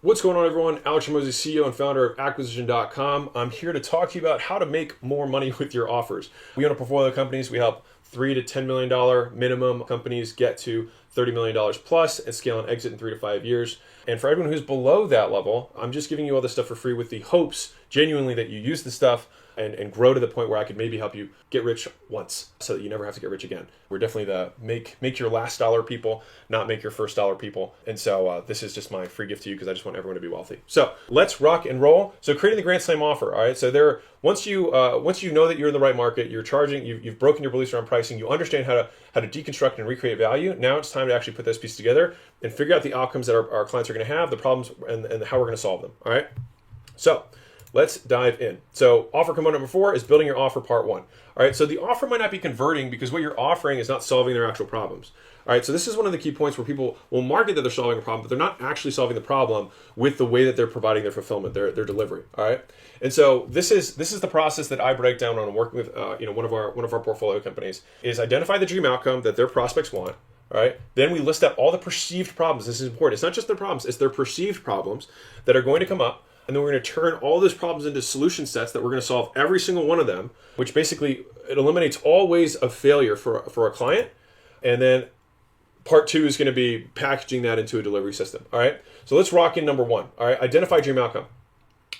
What's going on, everyone? Alex Hormozi, CEO and founder of Acquisition.com. I'm here to talk to you about how to make more money with your offers. We own a portfolio of companies. We help $3 to $10 million minimum companies get to $30 million plus and scale and exit in 3 to 5 years. And for everyone who's below that level, I'm just giving you all this stuff for free with the hopes, genuinely, that you use the stuff and grow to the point where I could maybe help you get rich once so that you never have to get rich again. We're definitely the make your last dollar people, not make your first dollar people. And so this is just my free gift to you because I just want everyone to be wealthy. So let's rock and roll. So creating the Grand Slam offer. All right. So once you know that you're in the right market, you're charging, you've broken your beliefs around pricing, you understand how to deconstruct and recreate value. Now it's time to actually put those pieces together and figure out the outcomes that our clients are going to have, the problems, and how we're going to solve them. All right. So let's dive in. So offer component number 4 is building your offer part 1. All right, so the offer might not be converting because what you're offering is not solving their actual problems. All right, so this is one of the key points where people will market that they're solving a problem, but they're not actually solving the problem with the way that they're providing their fulfillment, their delivery. All right, and so this is the process that I break down when I'm working with one of our portfolio companies is identify the dream outcome that their prospects want. All right. Then we list out all the perceived problems. This is important. It's not just their problems; it's their perceived problems that are going to come up. And then we're going to turn all those problems into solution sets that we're going to solve every single one of them, which basically it eliminates all ways of failure for a client. And then part 2 is going to be packaging that into a delivery system. All right. So let's rock in number 1. All right. Identify dream outcome.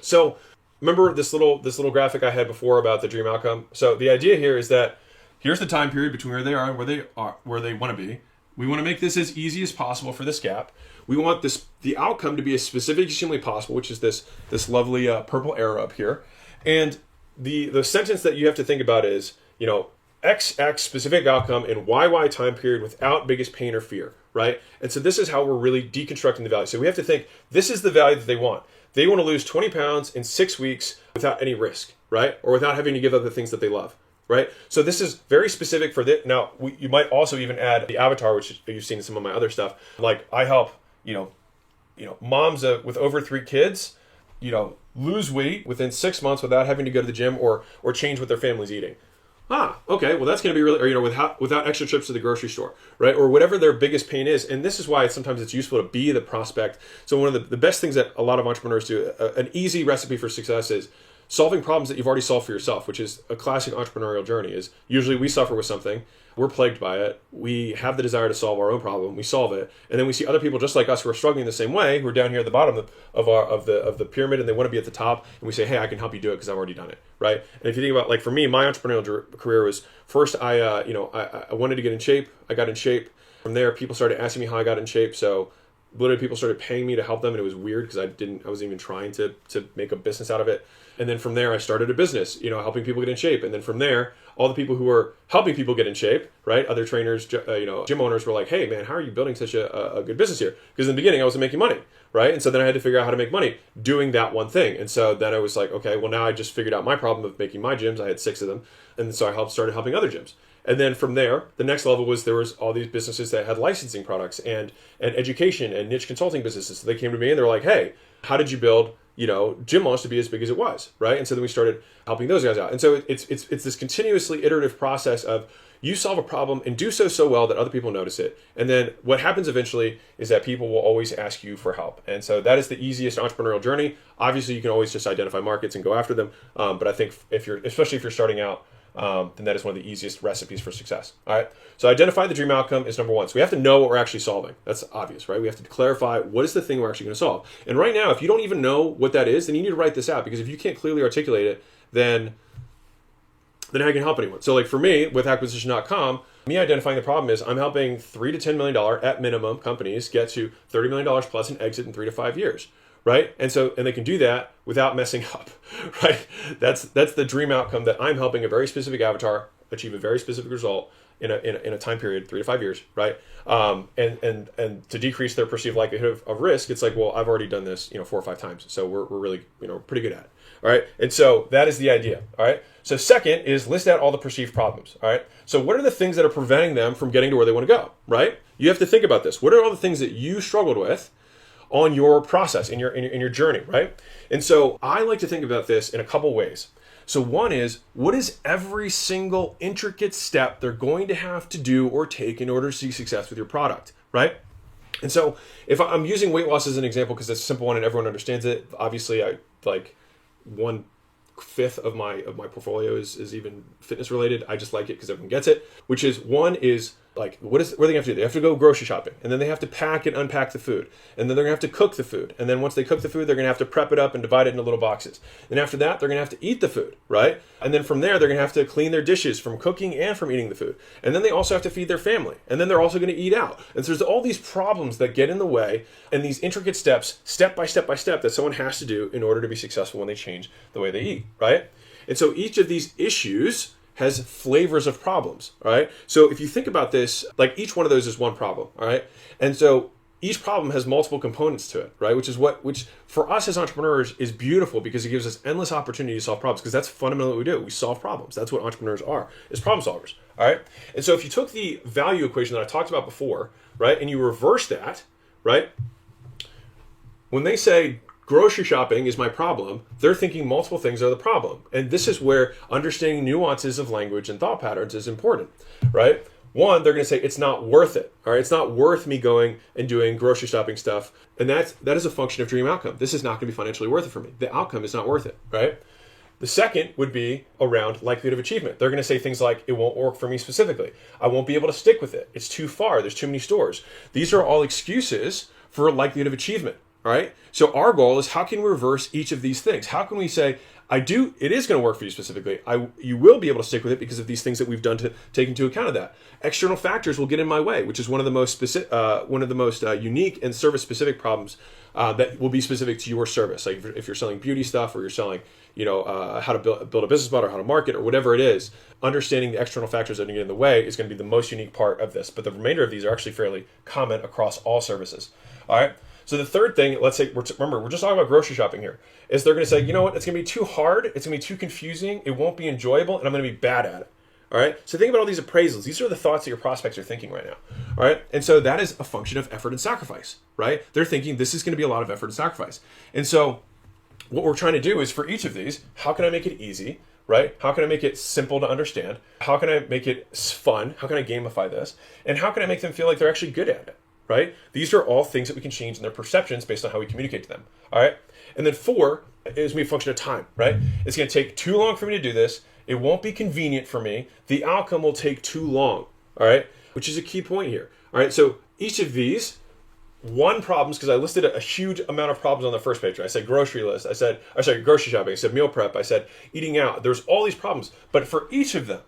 So remember this little graphic I had before about the dream outcome. So the idea here is that here's the time period between where they are and where they want to be. We want to make this as easy as possible for this gap. We want the outcome to be as specific as humanly possible, which is this lovely purple arrow up here. And the sentence that you have to think about is, XX specific outcome in YY time period without biggest pain or fear, right? And so this is how we're really deconstructing the value. So we have to think, this is the value that they want. They want to lose 20 pounds in 6 weeks without any risk, right? Or without having to give up the things that they love. Right, so this is very specific for this. Now, you might also even add the avatar, which you've seen in some of my other stuff. Like I help, moms with over 3 kids, lose weight within 6 months without having to go to the gym or change what their family's eating. Okay, well that's going to be really, or without extra trips to the grocery store, right? Or whatever their biggest pain is. And this is why sometimes it's useful to be the prospect. So one of the best things that a lot of entrepreneurs do, an easy recipe for success is solving problems that you've already solved for yourself, which is a classic entrepreneurial journey. Is usually we suffer with something, we're plagued by it, we have the desire to solve our own problem, we solve it, and then we see other people just like us who are struggling the same way, who are down here at the bottom of the pyramid, and they want to be at the top, and we say, hey, I can help you do it because I've already done it, right? And if you think about, like for me, my entrepreneurial career was first I wanted to get in shape, I got in shape. From there, people started asking me how I got in shape, so literally people started paying me to help them, and it was weird because I wasn't even trying to make a business out of it. And then from there, I started a business, helping people get in shape. And then from there, all the people who were helping people get in shape, right? Other trainers, gym owners were like, hey man, how are you building such a good business here? Because in the beginning, I wasn't making money, right? And so then I had to figure out how to make money doing that one thing. And so then I was like, okay, well now I just figured out my problem of making my gyms. I had 6 of them. And so I started helping other gyms. And then from there, the next level was there was all these businesses that had licensing products and education and niche consulting businesses. So they came to me and they're like, hey, how did you build Gym Launch to be as big as it was, right? And so then we started helping those guys out. And so it's this continuously iterative process of you solve a problem and do so well that other people notice it. And then what happens eventually is that people will always ask you for help. And so that is the easiest entrepreneurial journey. Obviously, you can always just identify markets and go after them. But I think especially if you're starting out, then that is one of the easiest recipes for success. All right. So identify the dream outcome is number 1. So we have to know what we're actually solving. That's obvious, right? We have to clarify what is the thing we're actually going to solve. And right now, if you don't even know what that is, then you need to write this out, because if you can't clearly articulate it, then how can you help anyone? So like for me with Acquisition.com, me identifying the problem is I'm helping $3 to $10 million at minimum companies get to $30 million plus and exit in 3 to 5 years. Right? And they can do that without messing up, right? That's the dream outcome, that I'm helping a very specific avatar achieve a very specific result in a time period, 3 to 5 years, right? And to decrease their perceived likelihood of risk, it's like, well, I've already done this, 4 or 5 times. So we're really, pretty good at it. All right. And so that is the idea. All right. So second is list out all the perceived problems. All right. So what are the things that are preventing them from getting to where they want to go? Right. You have to think about this. What are all the things that you struggled with on your process, in your journey, right? And so I like to think about this in a couple ways. So one is, what is every single intricate step they're going to have to do or take in order to see success with your product, right? And so if I'm using weight loss as an example because it's a simple one and everyone understands it, obviously I like 1/5 of my portfolio is even fitness related. I just like it because everyone gets it. Which is one is like what are they have to do? They have to go grocery shopping, and then they have to pack and unpack the food, and then they're gonna have to cook the food, and then once they cook the food, they're gonna have to prep it up and divide it into little boxes. Then after that, they're gonna have to eat the food, right? And then from there, they're gonna have to clean their dishes from cooking and from eating the food, and then they also have to feed their family, and then they're also gonna eat out. And so there's all these problems that get in the way, and these intricate steps, step by step by step, that someone has to do in order to be successful when they change the way they eat, right? And so each of these issues has flavors of problems, all right? So if you think about this, like each one of those is one problem, all right? And so each problem has multiple components to it, right? Which for us as entrepreneurs is beautiful because it gives us endless opportunity to solve problems because that's fundamentally what we do. We solve problems. That's what entrepreneurs are, is problem solvers, all right? And so if you took the value equation that I talked about before, right, and you reverse that, right? When they say grocery shopping is my problem, they're thinking multiple things are the problem. And this is where understanding nuances of language and thought patterns is important, right? One, they're going to say it's not worth it. All right, it's not worth me going and doing grocery shopping stuff. And that is a function of dream outcome. This is not going to be financially worth it for me. The outcome is not worth it, right? The second would be around likelihood of achievement. They're going to say things like, it won't work for me specifically. I won't be able to stick with it. It's too far. There's too many stores. These are all excuses for likelihood of achievement. All right. So our goal is how can we reverse each of these things? How can we say, it is going to work for you specifically. You will be able to stick with it because of these things that we've done to take into account of that. External factors will get in my way, which is one of the most unique and service specific problems that will be specific to your service. Like if you're selling beauty stuff or you're selling, how to build a business model, or how to market or whatever it is, understanding the external factors that are going to get in the way is going to be the most unique part of this. But the remainder of these are actually fairly common across all services. All right. So the third thing, let's say, remember, we're just talking about grocery shopping here, is they're going to say, you know what, it's going to be too hard, it's going to be too confusing, it won't be enjoyable, and I'm going to be bad at it. All right. So think about all these appraisals. These are the thoughts that your prospects are thinking right now. All right. And so that is a function of effort and sacrifice, right? They're thinking this is going to be a lot of effort and sacrifice. And so what we're trying to do is for each of these, how can I make it easy? Right? How can I make it simple to understand? How can I make it fun? How can I gamify this? And how can I make them feel like they're actually good at it? Right? These are all things that we can change in their perceptions based on how we communicate to them. All right. And then 4 is going to be a function of time, right? It's going to take too long for me to do this. It won't be convenient for me. The outcome will take too long. All right. Which is a key point here. All right. So each of these problems, because I listed a huge amount of problems on the first page. Right? I said grocery list. I said grocery shopping. I said meal prep. I said eating out. There's all these problems. But for each of them,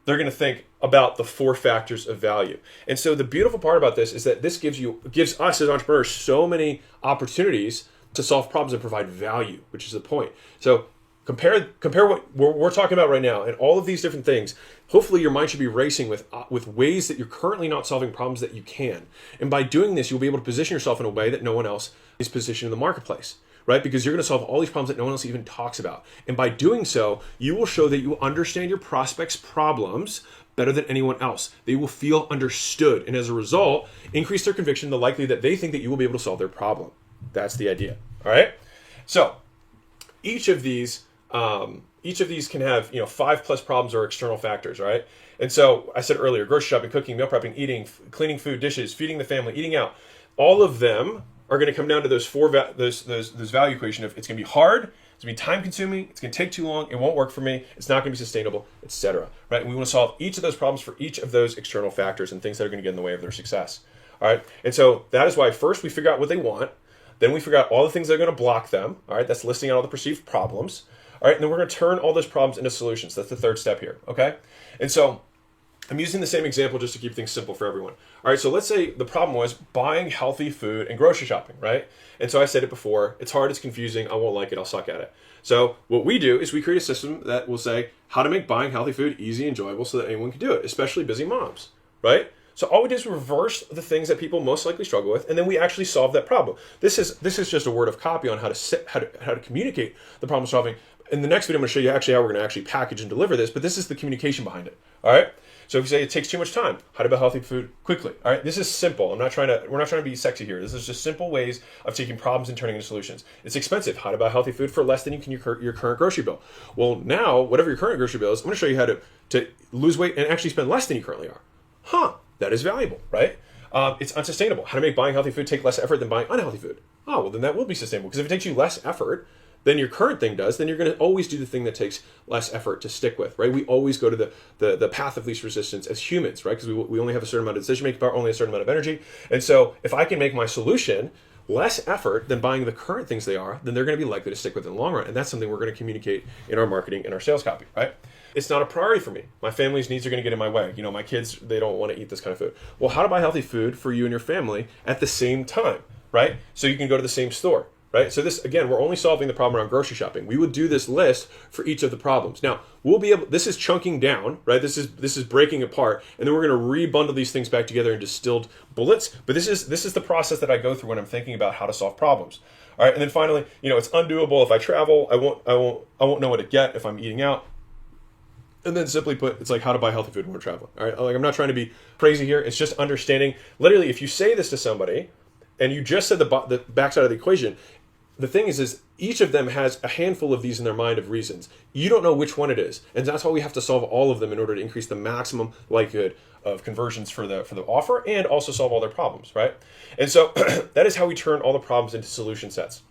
they're going to think about the 4 factors of value. And so the beautiful part about this is that this gives us as entrepreneurs so many opportunities to solve problems and provide value, which is the point. So compare what we're talking about right now and all of these different things. Hopefully your mind should be racing with ways that you're currently not solving problems that you can. And by doing this, you'll be able to position yourself in a way that no one else is positioned in the marketplace. Right? Because you're going to solve all these problems that no one else even talks about. And by doing so, you will show that you understand your prospects' problems better than anyone else. They will feel understood. And as a result, increase their conviction in the likelihood that they think that you will be able to solve their problem. That's the idea. All right? So each of these can have 5+ problems or external factors, right? And so I said earlier, grocery shopping, cooking, meal prepping, eating, cleaning food, dishes, feeding the family, eating out. All of them are going to come down to those those value equation of it's going to be hard, it's going to be time consuming, it's going to take too long, it won't work for me, it's not going to be sustainable, etc. Right? And we want to solve each of those problems for each of those external factors and things that are going to get in the way of their success. All right. And so that is why first we figure out what they want, then we figure out all the things that are going to block them. All right. That's listing out all the perceived problems. All right. And then we're going to turn all those problems into solutions. That's the third step here. Okay. And so I'm using the same example just to keep things simple for everyone. All right, so let's say the problem was buying healthy food and grocery shopping, right? And so I said it before, it's hard, it's confusing, I won't like it, I'll suck at it. So what we do is we create a system that will say how to make buying healthy food easy and enjoyable so that anyone can do it, especially busy moms, right? So all we do is reverse the things that people most likely struggle with, and then we actually solve that problem. This is just a word of copy on how to communicate the problem solving. In the next video, I'm going to show you actually how we're going to actually package and deliver this, but this is the communication behind it. All right. So if you say it takes too much time, how to buy healthy food quickly. All right. This is simple. We're not trying to be sexy here. This is just simple ways of taking problems and turning into solutions. It's expensive. How to buy healthy food for less than you can your current grocery bill. Well, now whatever your current grocery bill is, I'm going to show you how to lose weight and actually spend less than you currently are. That is valuable, right? It's unsustainable. How to make buying healthy food take less effort than buying unhealthy food? Oh, well, then that will be sustainable. Because if it takes you less effort than your current thing does, then you're going to always do the thing that takes less effort to stick with, right? We always go to the path of least resistance as humans, right? Because we only have a certain amount of decision-making power, only a certain amount of energy. And so if I can make my solution less effort than buying the current things they are, then they're going to be likely to stick with it in the long run. And that's something we're going to communicate in our marketing and our sales copy, right? It's not a priority for me. My family's needs are going to get in my way. You know, my kids, they don't want to eat this kind of food. Well, how to buy healthy food for you and your family at the same time, right? So you can go to the same store, right? So this, again, we're only solving the problem around grocery shopping. We would do this list for each of the problems. Now, we'll be able, this is chunking down, right? This is breaking apart, and then we're going to rebundle these things back together in distilled bullets. But this is the process that I go through when I'm thinking about how to solve problems. All right, and then finally, you know, it's undoable if I travel. I won't know what to get if I'm eating out. And then simply put, it's like how to buy healthy food when we're traveling. All right, like I'm not trying to be crazy here. It's just understanding. Literally, if you say this to somebody, and you just said the backside of the equation, the thing is each of them has a handful of these in their mind of reasons. You don't know which one it is, and that's why we have to solve all of them in order to increase the maximum likelihood of conversions for the offer and also solve all their problems, right? And so that is how we turn all the problems into solution sets.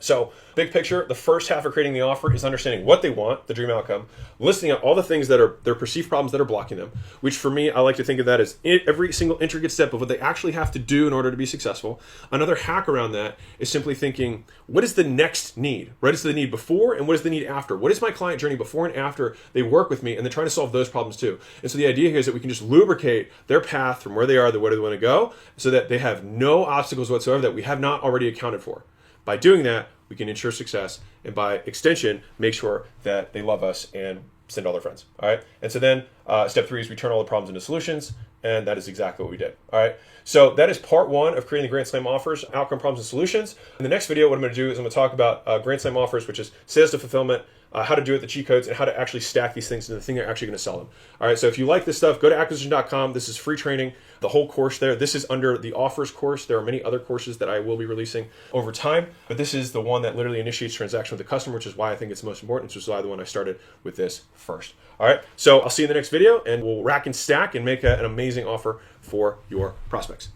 So big picture, the first half of creating the offer is understanding what they want, the dream outcome, listing out all the things that are their perceived problems that are blocking them, which for me, I like to think of that as every single intricate step of what they actually have to do in order to be successful. Another hack around that is simply thinking, what is the next need? What is the need before and what is the need after? What is my client journey before and after they work with me? And then trying to solve those problems too. And so the idea here is that we can just lubricate their path from where they are to where they want to go so that they have no obstacles whatsoever that we have not already accounted for. By doing that, we can ensure success, and by extension, make sure that they love us and send all their friends. All right. And so then step 3 is we turn all the problems into solutions, and that is exactly what we did. All right. So that is part 1 of creating the Grand Slam offers, outcome, problems, and solutions. In the next video, what I'm going to do is I'm going to talk about Grand Slam offers, which is sales to fulfillment, how to do it, the cheat codes, and how to actually stack these things into the thing they're actually going to sell them. All right, so if you like this stuff, go to acquisition.com. This is free training, the whole course there. This is under the offers course. There are many other courses that I will be releasing over time, but this is the one that literally initiates transaction with the customer, which is why I think it's most important, which is why the one I started with this first. All right, so I'll see you in the next video, and we'll rack and stack and make an amazing offer for your prospects.